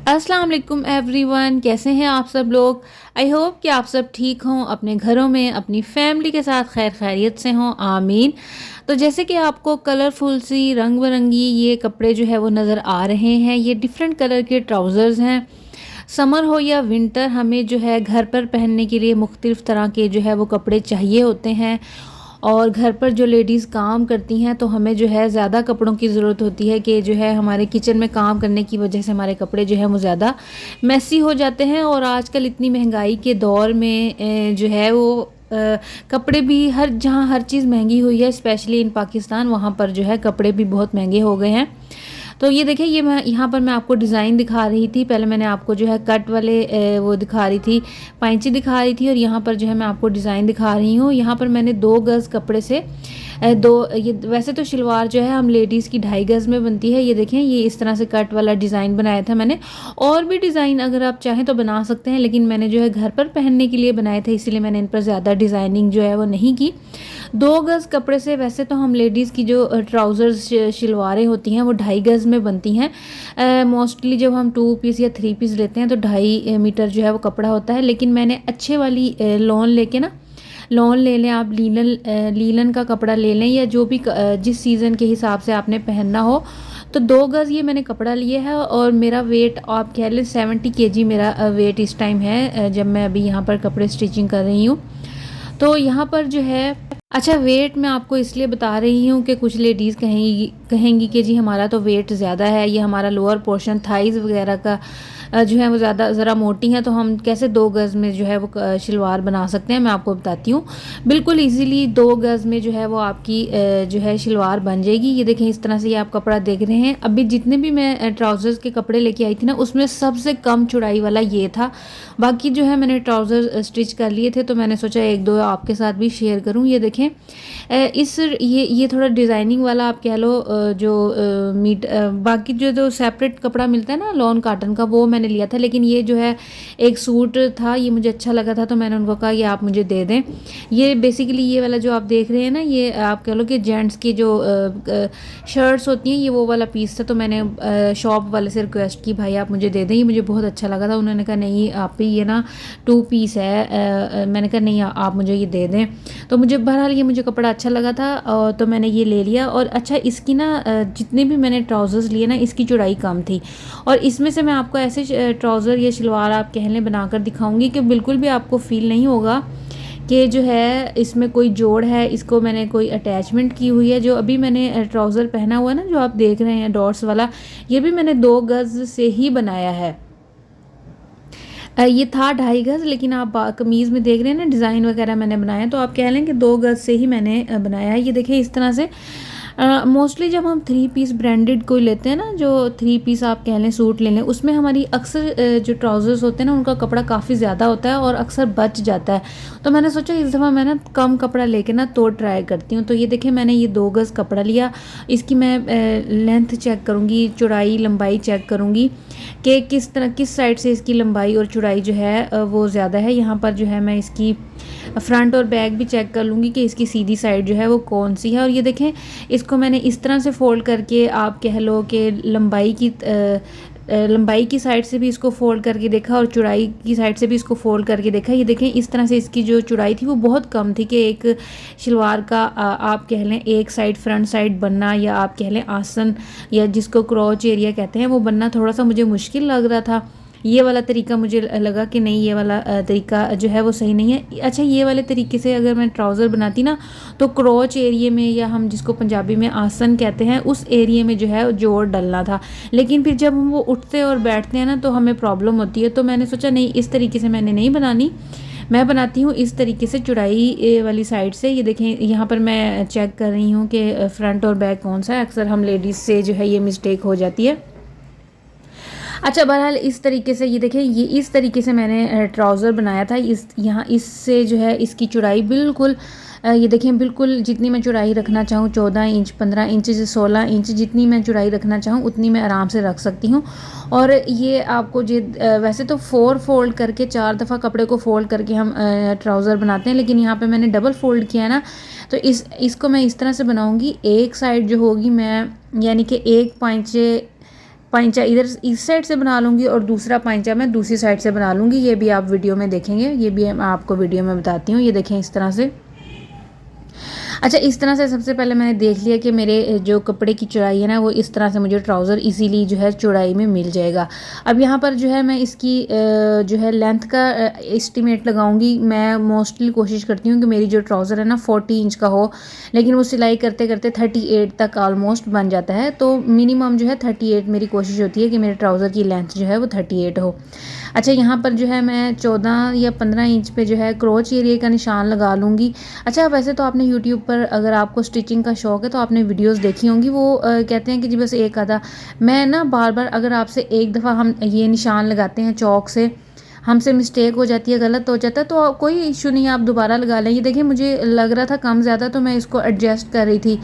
अस्सलाम वालेकुम एवरीवन, कैसे हैं आप सब लोग। आई होप कि आप सब ठीक हों, अपने घरों में अपनी फैमिली के साथ खैर खैरियत से हों, आमीन। तो जैसे कि आपको कलरफुल सी रंग बिरंगी ये कपड़े जो है वो नज़र आ रहे हैं, ये डिफरेंट कलर के ट्राउज़र्स हैं। समर हो या विंटर, हमें जो है घर पर पहनने के लिए मुख्तलिफ़ तरह के जो है वो कपड़े चाहिए होते हैं। और घर पर जो लेडीज़ काम करती हैं तो हमें जो है ज़्यादा कपड़ों की ज़रूरत होती है कि जो है हमारे किचन में काम करने की वजह से हमारे कपड़े जो है वो ज़्यादा मैसी हो जाते हैं। और आजकल इतनी महंगाई के दौर में जो है वो कपड़े भी हर जहाँ हर चीज़ महंगी हुई है, स्पेशली इन पाकिस्तान, वहाँ पर जो है कपड़े भी बहुत महंगे हो गए हैं। तो ये देखिए, ये मैं यहाँ पर मैं आपको डिज़ाइन दिखा रही थी। पहले मैंने आपको जो है कट वाले वो दिखा रही थी, पैंची दिखा रही थी, और यहाँ पर जो है मैं आपको डिज़ाइन दिखा रही हूँ। यहाँ पर मैंने 2 गज़ कपड़े से दो, ये वैसे तो शलवार जो है हम लेडीज़ की 2.5 गज़ में बनती है। ये देखें, ये इस तरह से कट वाला डिज़ाइन बनाया था मैंने। और भी डिज़ाइन अगर आप चाहें तो बना सकते हैं, लेकिन मैंने जो है घर पर पहनने के लिए बनाए थे, इसलिए मैंने इन पर ज़्यादा डिज़ाइनिंग जो है वो नहीं की। 2 गज़ कपड़े से वैसे तो हम लेडीज़ की जो ट्राउज़र्स शलवारें होती हैं वो 2.5 गज़ में बनती हैं। मोस्टली जब हम 2 पीस या 3 पीस लेते हैं तो 2.5 मीटर जो है वो कपड़ा होता है। लेकिन मैंने अच्छे वाली लॉन लेके ना, लॉन ले लें आप, लीलन का कपड़ा ले लें, या जो भी जिस सीज़न के हिसाब से आपने पहनना हो। तो 2 गज़ ये मैंने कपड़ा लिए है, और मेरा वेट आप कह लें 70 kg मेरा वेट इस टाइम है, जब मैं अभी यहाँ पर कपड़े स्टिचिंग कर रही हूँ। तो यहाँ पर जो है, अच्छा, वेट मैं आपको इसलिए बता रही हूँ कि कुछ लेडीज़ कहेंगी कि जी हमारा तो वेट ज़्यादा है, ये हमारा लोअर पोर्शन थाइज़ वगैरह का जो है वो ज़्यादा ज़रा मोटी हैं, तो हम कैसे 2 गज़ में जो है वो शलवार बना सकते हैं। मैं आपको बताती हूँ, बिल्कुल इजीली 2 गज़ में जो है वो आपकी जो है शलवार बन जाएगी। ये देखें, इस तरह से ये आप कपड़ा देख रहे हैं। अभी जितने भी मैं ट्राउज़र्स के कपड़े लेके आई थी ना, उसमें सबसे कम चौड़ाई वाला ये था। बाकी जो है मैंने ट्राउज़र स्टिच कर लिए थे, तो मैंने सोचा 1-2 आपके साथ भी शेयर करूँ। ये देखें, ये थोड़ा डिज़ाइनिंग वाला आप कह लो, बाकी जो सेपरेट कपड़ा मिलता है ना लॉन काटन का, वो मैंने लिया था। लेकिन ये जो है एक सूट था, ये मुझे अच्छा लगा था, तो मैंने उनको कहा ये आप मुझे दे दें। ये बेसिकली ये वाला जो आप देख रहे हैं ना, ये आप कह लो कि जेंट्स की जो शर्ट्स होती हैं, ये वो वाला पीस था। तो मैंने शॉप वाले से रिक्वेस्ट की, भाई आप मुझे दे दें, ये मुझे बहुत अच्छा लगा था। उन्होंने कहा नहीं आप ही, ये ना 2 पीस है। मैंने कहा नहीं, आप मुझे ये दे दें। तो मुझे बहरहाल ये मुझे कपड़ा अच्छा लगा था, और तो मैंने ये ले लिया। और अच्छा, इसकी ना जितने भी मैंने ट्राउज़र्स लिए ना, इसकी चौड़ाई कम थी। और इसमें से मैं आपको ऐसे ट्राउज़र या शलवार आप कह लें बनाकर दिखाऊंगी कि बिल्कुल भी आपको फ़ील नहीं होगा कि जो है इसमें कोई जोड़ है, इसको मैंने कोई अटैचमेंट की हुई है। जो अभी मैंने ट्राउज़र पहना हुआ ना, जो आप देख रहे हैं डॉट्स वाला, ये भी मैंने 2 गज़ से ही बनाया है। ये था 2.5 गज़, लेकिन आप कमीज़ में देख रहे हैं ना डिज़ाइन वगैरह मैंने बनाया, तो आप कह लें कि 2 गज़ से ही मैंने बनाया है। ये देखिए, इस तरह से मोस्टली जब हम 3 पीस ब्रांडेड कोई लेते हैं ना, जो 3 पीस आप कह लें सूट ले लें, उसमें हमारी अक्सर जो ट्राउज़र्स होते हैं ना, उनका कपड़ा काफ़ी ज़्यादा होता है और अक्सर बच जाता है। तो मैंने सोचा इस दफ़ा मैं ना कम कपड़ा लेके ना तो ट्राई करती हूँ। तो ये देखिए, मैंने ये 2 गज़ कपड़ा लिया। इसकी मैं लेंथ चेक करूँगी, चौड़ाई लंबाई चेक करूँगी कि किस साइड से इसकी लंबाई और चौड़ाई जो है वो ज़्यादा है। यहाँ पर जो है मैं इसकी फ्रंट और बैक भी चेक कर लूँगी कि इसकी सीधी साइड जो है वो कौन सी है। और ये देखें, इसको मैंने इस तरह से फ़ोल्ड करके आप कह लो कि लंबाई की साइड से भी इसको फ़ोल्ड करके देखा, और चौड़ाई की साइड से भी इसको फ़ोल्ड करके देखा। ये देखें, इस तरह से इसकी जो चौड़ाई थी वो बहुत कम थी कि एक शलवार का आप कह लें एक साइड फ्रंट साइड बनना, या आप कह लें आसन, या जिसको क्रॉच एरिया कहते हैं, वो बनना थोड़ा सा मुझे मुश्किल लग रहा था। ये वाला तरीका मुझे लगा कि नहीं, ये वाला तरीका जो है वो सही नहीं है। अच्छा, ये वाले तरीके से अगर मैं ट्राउज़र बनाती ना, तो क्रॉच एरिए में, या हम जिसको पंजाबी में आसन कहते हैं, उस एरिए में जो है जोड़ डलना था। लेकिन फिर जब हम वो उठते और बैठते हैं ना, तो हमें प्रॉब्लम होती है। तो मैंने सोचा नहीं, इस तरीके से मैंने नहीं बनानी, मैं बनाती हूँ इस तरीके से चौड़ाई वाली साइड से। ये देखें, यहाँ पर मैं चेक कर रही हूँ कि फ्रंट और बैक कौन सा है। अक्सर हम लेडीज़ से जो है ये मिस्टेक हो जाती है। अच्छा, बहरहाल इस तरीके से, ये देखें, ये इस तरीके से मैंने ट्राउज़र बनाया था। यहाँ इससे जो है इसकी चौड़ाई बिल्कुल, ये देखें, बिल्कुल जितनी मैं चौड़ाई रखना चाहूँ, 14 इंच, 15 इंच, 16 इंच, जितनी मैं चौड़ाई रखना चाहूँ उतनी मैं आराम से रख सकती हूँ। और ये आपको वैसे तो 4 फोल्ड करके 4 दफ़ा कपड़े को फोल्ड करके हम ट्राउज़र बनाते हैं, लेकिन यहाँ पे मैंने डबल फोल्ड किया है ना, तो इसको मैं इस तरह से बनाऊँगी। एक साइड जो होगी मैं, यानी कि एक पाँचे पाइंचा इधर इस साइड से बना लूँगी और दूसरा पाइंचा मैं दूसरी साइड से बना लूँगी। ये भी आप वीडियो में देखेंगे, ये भी मैं आपको वीडियो में बताती हूँ। ये देखें इस तरह से। अच्छा, इस तरह से सबसे पहले मैंने देख लिया कि मेरे जो कपड़े की चौड़ाई है ना, वो इस तरह से मुझे ट्राउज़र इजीली जो है चौड़ाई में मिल जाएगा। अब यहाँ पर जो है मैं इसकी जो है लेंथ का एस्टिमेट लगाऊंगी। मैं मोस्टली कोशिश करती हूँ कि मेरी जो ट्राउज़र है ना 40 इंच का हो, लेकिन वो सिलाई करते करते 38 तक ऑलमोस्ट बन जाता है। तो मिनिमम जो है 38 मेरी कोशिश होती है कि मेरे ट्राउज़र की लेंथ जो है वो 38 हो। अच्छा, यहाँ पर जो है मैं 14 या 15 इंच पे जो है क्रोच एरिया का निशान लगा लूँगी। अच्छा, वैसे तो आपने यूट्यूब पर अगर आपको स्टिचिंग का शौक़ है तो आपने वीडियोस देखी होंगी। वो कहते हैं कि जी बस एक आधा, मैं ना बार बार अगर आपसे एक दफ़ा हम ये निशान लगाते हैं चौक से, हमसे मिस्टेक हो जाती है, गलत हो जाता है, तो कोई इशू नहीं है, आप दोबारा लगा लें। ये देखिए मुझे लग रहा था कम ज़्यादा, तो मैं इसको एडजस्ट कर रही थी।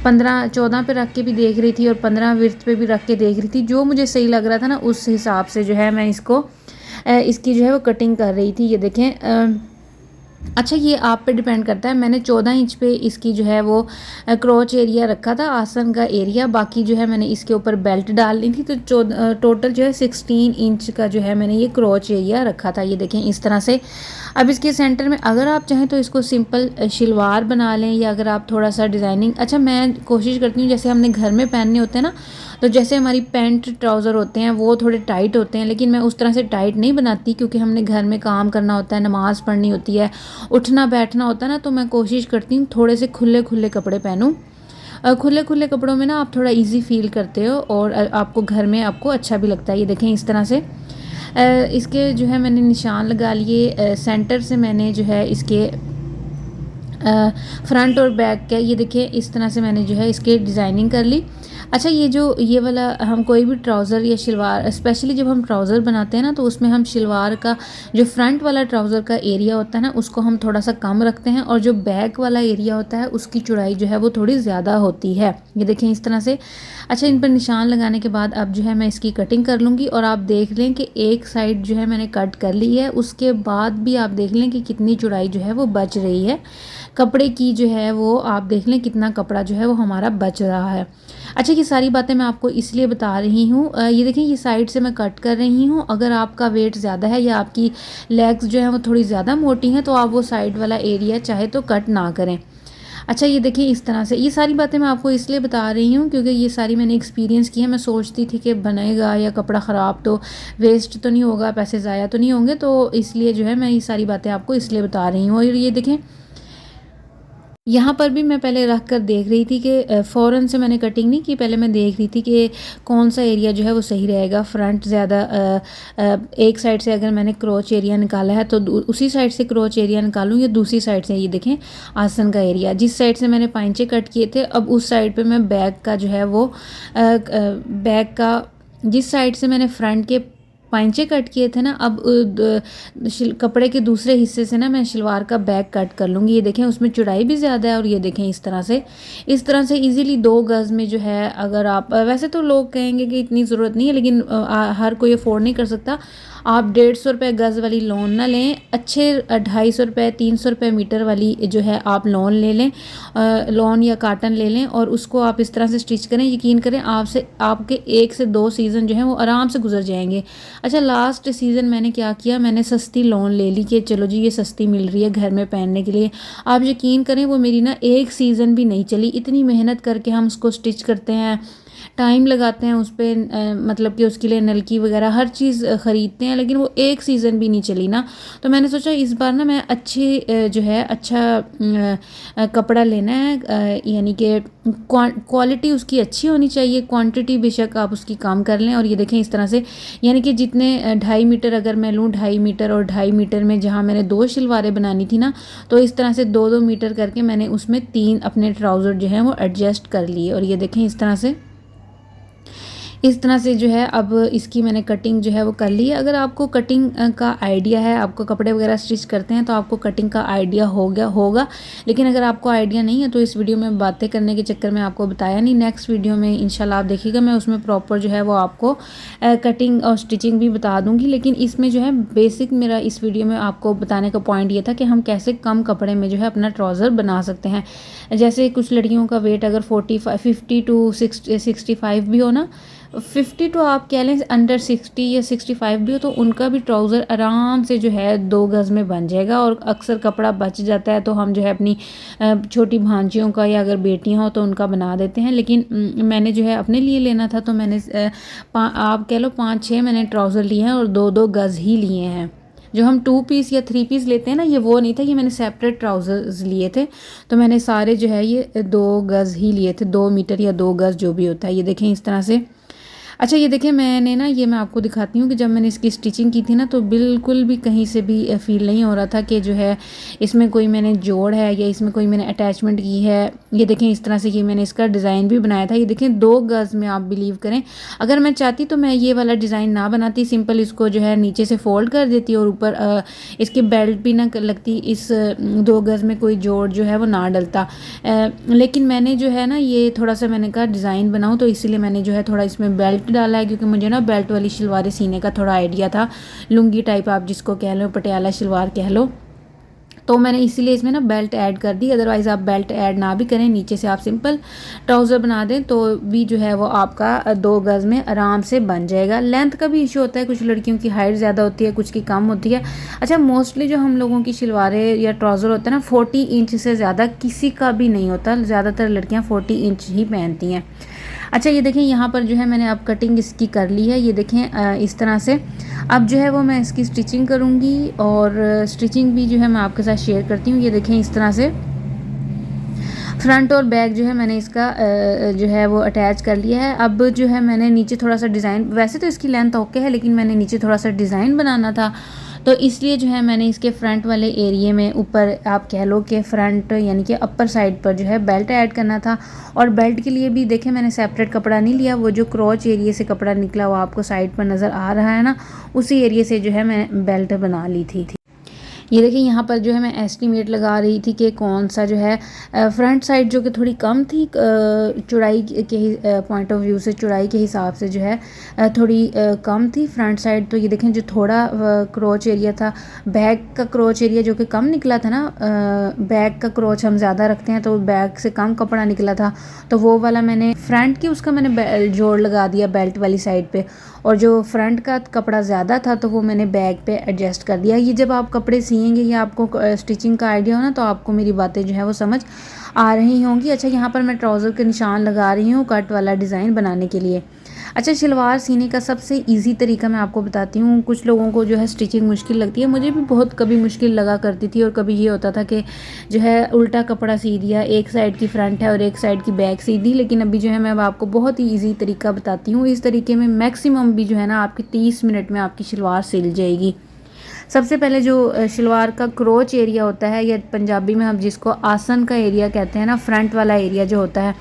15-14 पे रख के भी देख रही थी और 15 विर्थ पे भी रख के देख रही थी। जो मुझे सही लग रहा था ना उस हिसाब से जो है मैं इसको इसकी जो है वो कटिंग कर रही थी। ये देखें। अच्छा, ये आप पे डिपेंड करता है। मैंने 14 इंच पे इसकी जो है वो क्रोच एरिया रखा था, आसन का एरिया। बाकी जो है मैंने इसके ऊपर बेल्ट डालनी थी, तो टोटल जो है 16 इंच का जो है मैंने ये क्रोच एरिया रखा था। ये देखें इस तरह से। अब इसके सेंटर में अगर आप चाहें तो इसको सिंपल शलवार बना लें, या अगर आप थोड़ा सा डिज़ाइनिंग, अच्छा मैं कोशिश करती हूँ जैसे हमने घर में पहनने होते हैं ना, तो जैसे हमारी पैंट ट्राउज़र होते हैं वो थोड़े टाइट होते हैं, लेकिन मैं उस तरह से टाइट नहीं बनाती, क्योंकि हमने घर में काम करना होता है, नमाज़ पढ़नी होती है, उठना बैठना होता है ना, तो मैं कोशिश करती हूँ थोड़े से खुले खुले कपड़े पहनूँ। खुले खुले कपड़ों में ना आप थोड़ा इजी फील करते हो और आपको घर में आपको अच्छा भी लगता है। ये देखें इस तरह से। इसके जो है मैंने निशान लगा लिए। सेंटर से मैंने जो है इसके फ्रंट और बैक का, ये देखिए इस तरह से मैंने जो है इसके डिज़ाइनिंग कर ली। अच्छा, ये वाला हम कोई भी ट्राउज़र या शलवार, स्पेशली जब हम ट्राउज़र बनाते हैं ना, तो उसमें हम शलवार का जो फ्रंट वाला ट्राउज़र का एरिया होता है ना, उसको हम थोड़ा सा कम रखते हैं, और जो बैक वाला एरिया होता है उसकी चौड़ाई जो है वो थोड़ी ज़्यादा होती है। ये देखें इस तरह से। अच्छा, इन पर निशान लगाने के बाद अब जो है मैं इसकी कटिंग कर लूँगी, और आप देख लें कि एक साइड जो है मैंने कट कर ली है, उसके बाद भी आप देख लें कि कितनी चौड़ाई जो है वो बच रही है कपड़े की। जो है वो आप देख लें कितना कपड़ा जो है वो हमारा बच रहा है। अच्छा, ये सारी बातें मैं आपको इसलिए बता रही हूँ। ये देखें, ये साइड से मैं कट कर रही हूँ। अगर आपका वेट ज़्यादा है या आपकी लेग्स जो है वो थोड़ी ज़्यादा मोटी हैं, तो आप वो साइड वाला एरिया चाहे तो कट ना करें। अच्छा, ये देखिए इस तरह से। ये सारी बातें मैं आपको इसलिए बता रही हूँ क्योंकि ये सारी मैंने एक्सपीरियंस की है। मैं सोचती थी कि बनेगा या कपड़ा ख़राब तो वेस्ट तो नहीं होगा, पैसे ज़ाया तो नहीं होंगे, तो इसलिए जो है मैं ये सारी बातें आपको इसलिए बता रही हूँ। और ये देखें, यहाँ पर भी मैं पहले रख कर देख रही थी कि फ़ौरन से मैंने कटिंग नहीं की। पहले मैं देख रही थी कि कौन सा एरिया जो है वो सही रहेगा। फ्रंट ज़्यादा एक साइड से अगर मैंने क्रोच एरिया निकाला है तो उसी साइड से क्रोच एरिया निकालूँ, या दूसरी साइड से। ये देखें आसन का एरिया, जिस साइड से मैंने पाइंचे कट किए थे, अब उस साइड पे मैं बैक का जो है वो बैक का, जिस साइड से मैंने फ्रंट के पाइंचे कट किए थे ना, अब कपड़े के दूसरे हिस्से से ना मैं शलवार का बैक कट कर लूँगी। ये देखें उसमें चौड़ाई भी ज़्यादा है, और ये देखें इस तरह से इजीली 2 गज़ में जो है, अगर आप, वैसे तो लोग कहेंगे कि इतनी ज़रूरत नहीं है, लेकिन हर कोई अफोर्ड नहीं कर सकता। आप 150 रुपये गज़ वाली लोन ना लें, अच्छे 250 रुपये 300 रुपये मीटर वाली जो है आप लोन ले लें, लोन या काटन ले लें, और उसको आप इस तरह से स्टिच करें। यकीन करें आपके 1 से 2 सीज़न जो है वो आराम से गुजर जाएंगे। अच्छा, लास्ट सीज़न मैंने क्या किया, मैंने सस्ती लोन ले ली कि चलो जी ये सस्ती मिल रही है घर में पहनने के लिए। आप यकीन करें वो मेरी ना 1 सीज़न भी नहीं चली। इतनी मेहनत करके हम उसको स्टिच करते हैं, टाइम लगाते हैं उस पर, मतलब कि उसके लिए नलकी वगैरह हर चीज़ ख़रीदते हैं, लेकिन वो 1 सीज़न भी नहीं चली ना। तो मैंने सोचा इस बार ना मैं जो है अच्छा कपड़ा लेना है, यानी कि क्वालिटी उसकी अच्छी होनी चाहिए, क्वांटिटी बेशक आप उसकी कम कर लें। और ये देखें इस तरह से, यानी कि जितने 2.5 मीटर अगर मैं लूँ, 2.5 मीटर और 2.5 मीटर में जहाँ मैंने 2 शलवारें बनानी थी ना, तो इस तरह से 2-2 मीटर करके मैंने उसमें 3 अपने ट्राउज़र जो हैं वो एडजस्ट कर लिए। और ये देखें इस तरह से जो है अब इसकी मैंने कटिंग जो है वो कर ली है। अगर आपको कटिंग का आइडिया है, आपको कपड़े वगैरह स्टिच करते हैं, तो आपको कटिंग का आइडिया होगा, लेकिन अगर आपको आइडिया नहीं है तो इस वीडियो में बातें करने के चक्कर में आपको बताया नहीं। नेक्स्ट वीडियो में इंशाल्लाह आप देखिएगा, मैं उसमें प्रॉपर जो है वो आपको कटिंग और स्टिचिंग भी बता दूँगी। लेकिन इसमें जो है बेसिक मेरा इस वीडियो में आपको बताने का पॉइंट ये था कि हम कैसे कम कपड़े में जो है अपना ट्राउज़र बना सकते हैं। जैसे कुछ लड़कियों का वेट अगर 50 टू 65 भी हो ना, 50 तो आप कह लें अंडर 60 या 65 भी हो तो उनका भी ट्राउज़र आराम से जो है 2 गज़ में बन जाएगा। और अक्सर कपड़ा बच जाता है तो हम जो है अपनी छोटी भांजियों का या अगर बेटियां हो तो उनका बना देते हैं। लेकिन मैंने जो है अपने लिए लेना था तो मैंने आप कह लो 5-6 मैंने ट्राउज़र लिए हैं और 2-2 गज़ ही लिए हैं। जो हम 2 पीस या 3 पीस लेते हैं ना, ये वो नहीं था, ये मैंने सेपरेट ट्राउज़र्स लिए थे। तो मैंने सारे जो है ये 2 गज़ ही लिए थे, 2 मीटर या 2 गज़ जो भी होता है। ये देखें इस तरह से। अच्छा ये देखें मैंने ना, ये मैं आपको दिखाती हूँ कि जब मैंने इसकी स्टिचिंग की थी ना तो बिल्कुल भी कहीं से भी फ़ील नहीं हो रहा था कि जो है इसमें कोई मैंने जोड़ है या इसमें कोई मैंने अटैचमेंट की है। ये देखें इस तरह से ये मैंने इसका डिज़ाइन भी बनाया था। ये देखें 2 गज़ में, आप बिलीव करें अगर मैं चाहती तो मैं ये वाला डिज़ाइन ना बनाती, सिंपल इसको जो है नीचे से फोल्ड कर देती और ऊपर इसकी बेल्ट भी ना लगती, इस 2 गज़ में कोई जोड़ जो है वो ना डलता। लेकिन मैंने जो है ना ये थोड़ा सा मैंने कहा डिज़ाइन बनाऊँ तो इसलिए मैंने जो है थोड़ा इसमें बेल्ट डाला है, क्योंकि मुझे ना बेल्ट वाली शलवारें सीने का थोड़ा आइडिया था, लुंगी टाइप आप जिसको कह लो, पटियाला शलवार कह लो। तो मैंने इसीलिए इसमें ना बेल्ट ऐड कर दी। अदरवाइज़ आप बेल्ट ऐड ना भी करें, नीचे से आप सिंपल ट्राउज़र बना दें तो भी जो है वो आपका 2 गज़ में आराम से बन जाएगा। लेंथ का भी इशू होता है, कुछ लड़कियों की हाइट ज़्यादा होती है, कुछ की कम होती है। अच्छा मोस्टली जो हम लोगों की शलवारें या ट्राउज़र होते हैं ना 40 इंच से ज़्यादा किसी का भी नहीं होता, ज़्यादातर लड़कियाँ 40 इंच ही पहनती हैं। अच्छा ये देखें यहाँ पर जो है मैंने अब कटिंग इसकी कर ली है। ये देखें इस तरह से। अब जो है वो मैं इसकी स्टिचिंग करूँगी और स्टिचिंग भी जो है मैं आपके साथ शेयर करती हूँ। ये देखें इस तरह से फ्रंट और बैक जो है मैंने इसका जो है वो अटैच कर लिया है। अब जो है मैंने नीचे थोड़ा सा डिज़ाइन, वैसे तो इसकी लेंथ ओके है लेकिन मैंने नीचे थोड़ा सा डिज़ाइन बनाना था तो इसलिए जो है मैंने इसके फ्रंट वाले एरिए में ऊपर आप कह लो कि फ्रंट यानी कि अपर साइड पर जो है बेल्ट ऐड करना था। और बेल्ट के लिए भी देखें मैंने सेपरेट कपड़ा नहीं लिया, वो जो क्रोच एरिए से कपड़ा निकला वो आपको साइड पर नज़र आ रहा है ना, उसी एरिए से जो है मैं बेल्ट बना ली थी। ये देखिए यहाँ पर जो है मैं एस्टिमेट लगा रही थी कि कौन सा जो है फ्रंट साइड जो कि थोड़ी कम थी चौड़ाई के पॉइंट ऑफ व्यू से, चौड़ाई के हिसाब से जो है थोड़ी कम थी फ्रंट साइड। तो ये देखें जो थोड़ा क्रोच एरिया था, बैक का क्रोच एरिया जो कि कम निकला था ना, बैक का क्रोच हम ज़्यादा रखते हैं तो बैक से कम कपड़ा निकला था तो वो वाला मैंने फ्रंट की उसका मैंने जोड़ लगा दिया बेल्ट वाली साइड पे, और जो फ्रंट का कपड़ा ज़्यादा था तो वो मैंने बैक पे एडजस्ट कर दिया। ये जब आप कपड़े सिएंगे या आपको स्टिचिंग का आइडिया हो ना तो आपको मेरी बातें जो है वो समझ आ रही होंगी। अच्छा यहाँ पर मैं ट्राउज़र के निशान लगा रही हूँ कट वाला डिज़ाइन बनाने के लिए। अच्छा शलवार सीने का सबसे इजी तरीका मैं आपको बताती हूँ। कुछ लोगों को जो है स्टिचिंग मुश्किल लगती है, मुझे भी बहुत कभी मुश्किल लगा करती थी और कभी ये होता था कि जो है उल्टा कपड़ा सी दिया, एक साइड की फ्रंट है और एक साइड की बैक सी दी। लेकिन अभी जो है मैं आपको बहुत ही ईजी तरीका बताती हूँ। इस तरीके में मैक्सिमम भी जो है ना आपकी 30 मिनट में आपकी शलवार सिल जाएगी। सबसे पहले जो शलवार का क्रोच एरिया होता है या पंजाबी में हम जिसको आसन का एरिया कहते हैं ना, फ्रंट वाला एरिया जो होता है,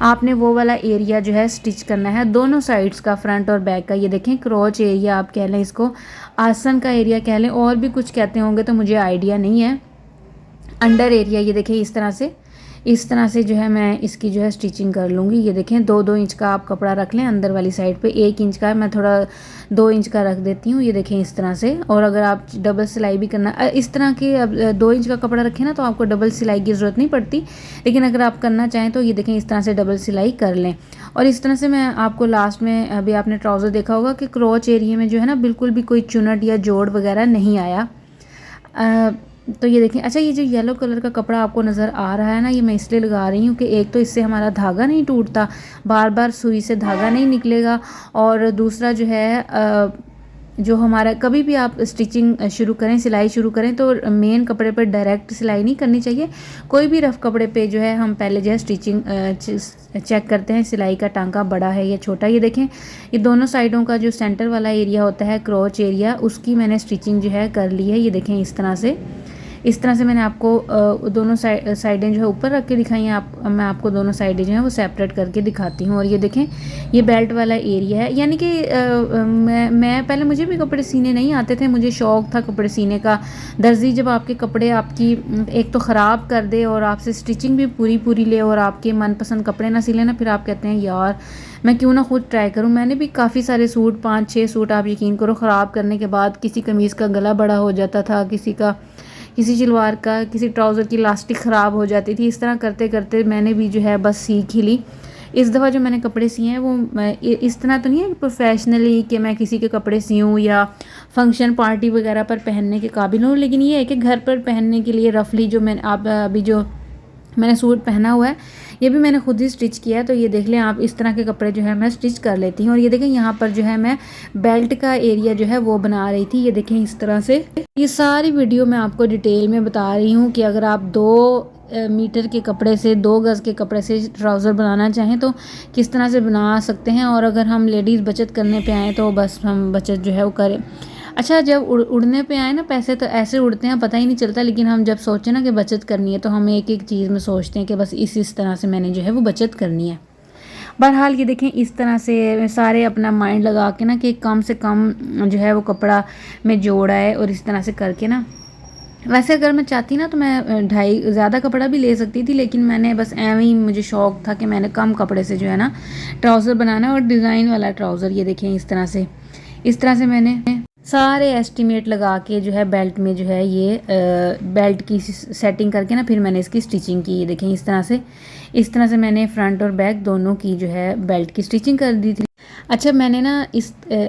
आपने वो वाला एरिया जो है स्टिच करना है दोनों साइड्स का, फ्रंट और बैक का। ये देखें क्रोच एरिया आप कह लें, इसको आसन का एरिया कह लें, और भी कुछ कहते होंगे तो मुझे आइडिया नहीं है। अंडर एरिया ये देखें इस तरह से जो है मैं इसकी जो है स्टिचिंग कर लूँगी। ये देखें 2-2 इंच का आप कपड़ा रख लें, अंदर वाली साइड पे 1 इंच का मैं थोड़ा 2 इंच का रख देती हूँ। ये देखें इस तरह से। और अगर आप डबल सिलाई भी करना इस तरह के, अब 2 इंच का कपड़ा रखें ना तो आपको डबल सिलाई की ज़रूरत नहीं पड़ती, लेकिन अगर आप करना चाहें तो ये देखें इस तरह से डबल सिलाई कर लें। और इस तरह से मैं आपको लास्ट में, अभी आपने ट्राउज़र देखा होगा कि क्रोच एरिया में जो है ना बिल्कुल भी कोई चुनट या जोड़ वगैरह नहीं आया। तो ये देखें। अच्छा ये जो येलो कलर का कपड़ा आपको नज़र आ रहा है ना, ये मैं इसलिए लगा रही हूँ कि एक तो इससे हमारा धागा नहीं टूटता, बार बार सुई से धागा नहीं निकलेगा, और दूसरा जो है जो हमारा कभी भी आप स्टिचिंग शुरू करें, सिलाई शुरू करें तो मेन कपड़े पर डायरेक्ट सिलाई नहीं करनी चाहिए। कोई भी रफ़ कपड़े पे जो है हम पहले जो है स्टिचिंग चेक करते हैं सिलाई का टांका बड़ा है या छोटा। ये देखें ये दोनों साइडों का जो सेंटर वाला एरिया होता है क्रोच एरिया, उसकी मैंने स्टिचिंग जो है कर ली है। ये देखें इस तरह से मैंने आपको दोनों साइडें जो है ऊपर रख के दिखाई हैं। मैं आपको दोनों साइडें जो हैं वो सेपरेट करके दिखाती हूँ। और ये देखें ये बेल्ट वाला एरिया है, यानी कि मैं पहले, मुझे भी कपड़े सीने नहीं आते थे, मुझे शौक़ था कपड़े सीने का। दर्जी जब आपके कपड़े आपकी एक तो ख़राब कर दे और आपसे स्टिचिंग भी पूरी ले और आपके मनपसंद कपड़े ना सिले ना, फिर आप कहते हैं यार मैं क्यों ना खुद ट्राई करूं। मैंने भी काफ़ी सारे सूट, 5-6 सूट आप यकीन करो ख़राब करने के बाद, किसी कमीज़ का गला बड़ा हो जाता था, किसी शलवार का, किसी ट्राउज़र की इलास्टिक ख़राब हो जाती थी। इस तरह करते करते मैंने भी जो है बस सीख ही ली इस दफ़ा जो मैंने कपड़े सिए हैं वो इस तरह तो नहीं है प्रोफेशनली कि मैं किसी के कपड़े सियूँ या फंक्शन पार्टी वगैरह पर पहनने के काबिल हूँ, लेकिन ये है कि घर पर पहनने के लिए रफली जो मैंने आप अभी जो मैंने सूट पहना हुआ है ये भी मैंने खुद ही स्टिच किया है। तो ये देख लें आप, इस तरह के कपड़े जो है मैं स्टिच कर लेती हूँ। और ये देखें यहाँ पर जो है मैं बेल्ट का एरिया जो है वो बना रही थी। ये देखें इस तरह से, ये सारी वीडियो मैं आपको डिटेल में बता रही हूँ कि अगर आप 2 मीटर के कपड़े से 2 गज़ के कपड़े से ट्राउज़र बनाना चाहें तो किस तरह से बना सकते हैं। और अगर हम लेडीज़ बचत करने पे आएँ तो बस हम बचत जो है वो करें। अच्छा, जब उड़ने पे आए ना पैसे तो ऐसे उड़ते हैं पता ही नहीं चलता, लेकिन हम जब सोचें ना कि बचत करनी है तो हम एक एक चीज़ में सोचते हैं कि बस इस तरह से मैंने जो है वो बचत करनी है। बहरहाल ये देखें इस तरह से सारे अपना माइंड लगा के ना कि कम से कम जो है वो कपड़ा में जोड़ा है, और इस तरह से करके ना, वैसे अगर मैं चाहती ना तो मैं ज़्यादा कपड़ा भी ले सकती थी, लेकिन मैंने बस एवं ही मुझे शौक़ था कि मैंने कम कपड़े से जो है ना ट्राउज़र बनाना, और डिज़ाइन वाला ट्राउज़र। ये देखें इस तरह से मैंने सारे एस्टिमेट लगा के जो है बेल्ट में जो है ये बेल्ट की सेटिंग करके ना फिर मैंने इसकी स्टिचिंग की। ये देखें इस तरह से मैंने फ्रंट और बैक दोनों की जो है बेल्ट की स्टिचिंग कर दी थी। अच्छा, मैंने ना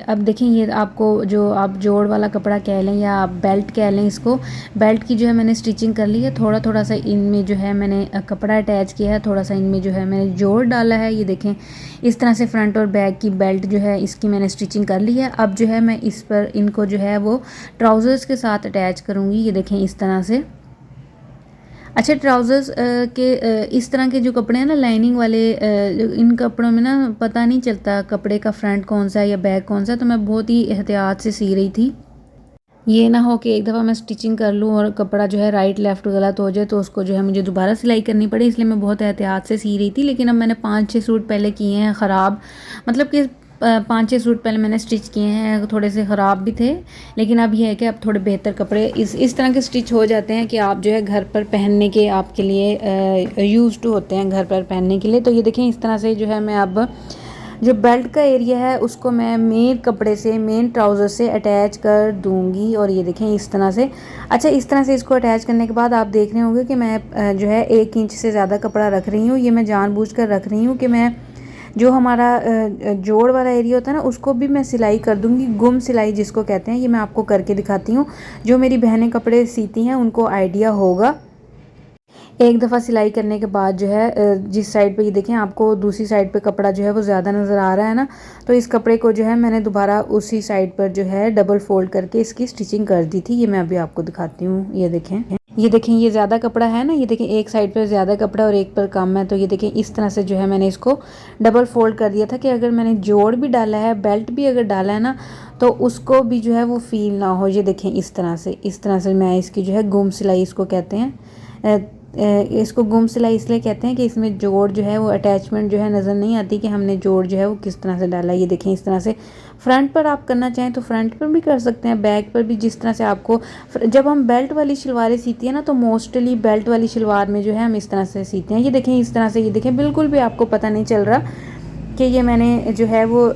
अब देखें ये आपको जो आप जोड़ वाला कपड़ा कह लें या आप बेल्ट कह लें, इसको बेल्ट की जो है मैंने स्टिचिंग कर ली है। थोड़ा थोड़ा सा इनमें जो है मैंने कपड़ा अटैच किया है, थोड़ा सा इनमें जो है मैंने जोड़ डाला है। ये देखें इस तरह से फ्रंट और बैक की बेल्ट जो है इसकी मैंने स्टिचिंग कर ली है। अब जो है मैं इस पर इनको जो है वो ट्राउज़र्स के साथ अटैच करूँगी। ये देखें इस तरह से। अच्छा, ट्राउज़र्स के इस तरह के जो कपड़े हैं ना लाइनिंग वाले, इन कपड़ों में ना पता नहीं चलता कपड़े का फ्रंट कौन सा है या बैक कौन सा है, तो मैं बहुत ही एहतियात से सी रही थी। ये ना हो कि एक दफ़ा मैं स्टिचिंग कर लूँ और कपड़ा जो है राइट लेफ़्ट गलत हो जाए तो उसको जो है मुझे दोबारा सिलाई करनी पड़े, इसलिए मैं बहुत एहतियात से सी रही थी। लेकिन अब मैंने 5-6 सूट पहले किए हैं ख़राब, मतलब कि 5-6 सूट पहले मैंने स्टिच किए हैं, थोड़े से ख़राब भी थे, लेकिन अब ये है कि अब थोड़े बेहतर कपड़े इस तरह के स्टिच हो जाते हैं कि आप जो है घर पर पहनने के आपके लिए यूज़ टू होते हैं घर पर पहनने के लिए। तो ये देखें इस तरह से जो है मैं अब जो बेल्ट का एरिया है उसको मैं मेन कपड़े से, मेन ट्राउज़र से अटैच कर दूंगी। और ये देखें इस तरह से। अच्छा, इस तरह से इसको अटैच करने के बाद आप देख रहे होंगे कि मैं जो है 1 इंच से ज़्यादा कपड़ा रख रही हूँ। ये मैं जानबूझकर रख रही हूँ कि मैं जो हमारा जोड़ वाला एरिया होता है ना उसको भी मैं सिलाई कर दूंगी, गुम सिलाई जिसको कहते हैं। ये मैं आपको करके दिखाती हूँ, जो मेरी बहनें कपड़े सीती हैं उनको आइडिया होगा। एक दफ़ा सिलाई करने के बाद जो है जिस साइड पे ये देखें आपको दूसरी साइड पे कपड़ा जो है वो ज़्यादा नज़र आ रहा है ना, तो इस कपड़े को जो है मैंने दोबारा उसी साइड पर जो है डबल फोल्ड करके इसकी स्टिचिंग कर दी थी। ये मैं अभी आपको दिखाती हूँ। ये देखें ये ज़्यादा कपड़ा है ना, ये देखें एक साइड पर ज़्यादा कपड़ा और एक पर कम है। तो ये देखें इस तरह से जो है मैंने इसको डबल फोल्ड कर दिया था कि अगर मैंने जोड़ भी डाला है, बेल्ट भी अगर डाला है ना, तो उसको भी जो है वो फील ना हो। ये देखें इस तरह से मैं इसकी जो है गुम सिलाई इसको कहते हैं। इसको गुम सिलाई इसलिए कहते हैं कि इसमें जोड़ जो है वो अटैचमेंट जो है नज़र नहीं आती कि हमने जोड़ जो है वो किस तरह से डाला। ये देखें इस तरह से फ्रंट पर आप करना चाहें तो फ्रंट पर भी कर सकते हैं, बैक पर भी, जिस तरह से आपको। जब हम बेल्ट वाली शलवारें सीती हैं ना तो मोस्टली बेल्ट वाली शलवार में जो है हम इस तरह से सीते हैं। ये देखें इस तरह से, ये देखें बिल्कुल भी आपको पता नहीं चल रहा कि ये मैंने जो है वो